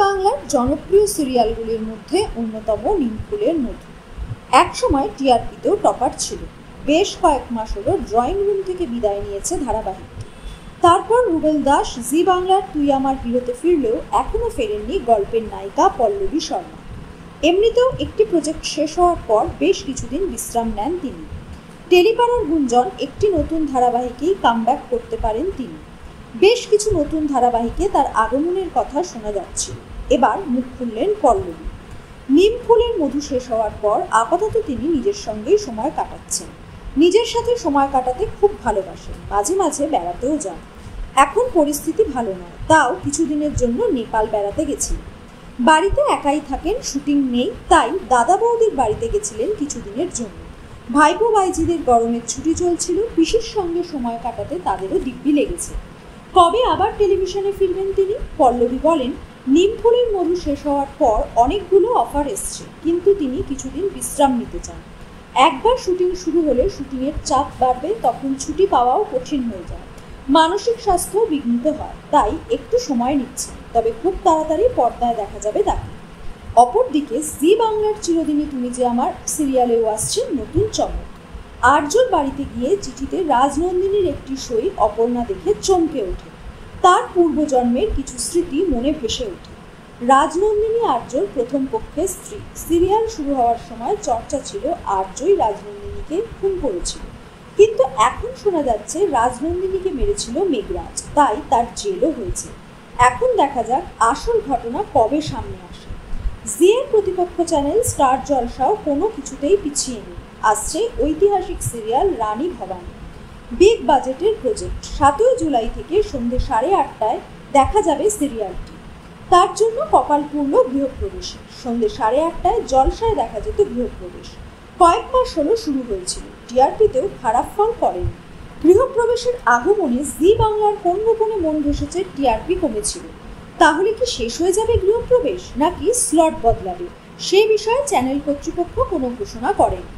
বাংলার জনপ্রিয় সিরিয়ালগুলির মধ্যে অন্যতম নিমফুলের মধু। একসময় টিআরপিতেও টপার ছিল। বেশ কয়েক মাস হলো ড্রয়িং রুম থেকে বিদায় নিয়েছে ধারাবাহিকটি। তারপর রুবেল দাস জি বাংলার তুই আমার হিরোতে ফিরলেও এখনও ফেরেননি গল্পের নায়িকা পল্লবী শর্মা। এমনিতেও একটি প্রজেক্ট শেষ হওয়ার পর বেশ কিছুদিন বিশ্রাম নেন তিনি। টেলিপাড়ার গুঞ্জন একটি নতুন ধারাবাহিকেই কামব্যাক করতে পারেন তিনি। বেশ কিছু নতুন ধারাবাহিকে তার আগমনের কথা শোনা যাচ্ছিল। এবার মুখ খুললেন পল্লবী। নিমফুলের মধু শেষ হওয়ার পর আপাতত তিনি নিজের সঙ্গেই সময় কাটাচ্ছেন। নিজের সাথে সময় কাটাতে খুব ভালোবাসেন, মাঝে মাঝে বেড়াতেও যান। এখন পরিস্থিতি ভালো নয়, তাও কিছুদিনের জন্য নেপাল বেড়াতে গেছিলেন। বাড়িতে একাই থাকেন, শুটিং নেই, তাই দাদা বৌদির বাড়িতে গেছিলেন কিছুদিনের জন্য। ভাইপো ভাইজিদের গরমের ছুটি চলছিল, পিসির সঙ্গে সময় কাটাতে তাদেরও দিব্যি লেগেছে। কবে আবার টেলিভিশনে ফিরবেন তিনি? পল্লবী বলেন, নিমফুলের মধু শেষ হওয়ার পর অনেকগুলো অফার এসছে, কিন্তু তিনি কিছুদিন বিশ্রাম নিতে চান। একবার শুটিং শুরু হলে শুটিংয়ের চাপ বাড়বে, তখন ছুটি পাওয়াও কঠিন হয়ে যায়। মানসিক স্বাস্থ্য বিঘ্নিত হয়, তাই একটু সময় নিচ্ছে, তবে খুব তাড়াতাড়ি পর্দায় দেখা যাবে তাকে। অপরদিকে জি বাংলার চিরদিনই তুমি যে আমার সিরিয়ালেও আসছে নতুন চমক। আর্যর বাড়িতে গিয়ে চিঠিতে রাজনন্দিনীর একটি সই অপর্ণা দেখে চমকে ওঠে। তার পূর্বজন্মের কিছু স্মৃতি মনে ভেসে ওঠে। রাজনন্দিনী আর্যর প্রথম পক্ষের স্ত্রী। সিরিয়াল শুরু হওয়ার সময় চর্চা ছিল আর্যই রাজনন্দিনীকে খুন করেছিল, কিন্তু এখন শোনা যাচ্ছে রাজনন্দিনীকে মেরেছিল মেঘরাজ, তাই তার জেলও হয়েছে। এখন দেখা যাক আসল ঘটনা কবে সামনে আসে। জিয়ের প্রতিপক্ষ চ্যানেল স্টার জলসাও কোনো কিছুতেই পিছিয়ে নেই। আসছে ঐতিহাসিক সিরিয়াল রানী ভবানী। বিগ বাজেটের প্রজেক্ট। 7 জুলাই থেকে সন্ধ্যে 8:30টায় দেখা যাবে সিরিয়ালটি। তার জন্য কপাল পূর্ণ গৃহপ্রবেশে। সন্ধ্যে 8:30টায় জলসায় দেখা যেত গৃহপ্রবেশ। কয়েক মাস হলো শুরু হয়েছিল, টিআরপিতেও খারাপ ফল করেনি। গৃহপ্রবেশের আগমনে জি বাংলার কোন গোপনে মন ভেসেছে টিআরপি কমেছিল। তাহলে কি শেষ হয়ে যাবে গৃহপ্রবেশ, নাকি স্লট বদলাবে? সে বিষয়ে চ্যানেল কর্তৃপক্ষ কোনো ঘোষণা করেনি।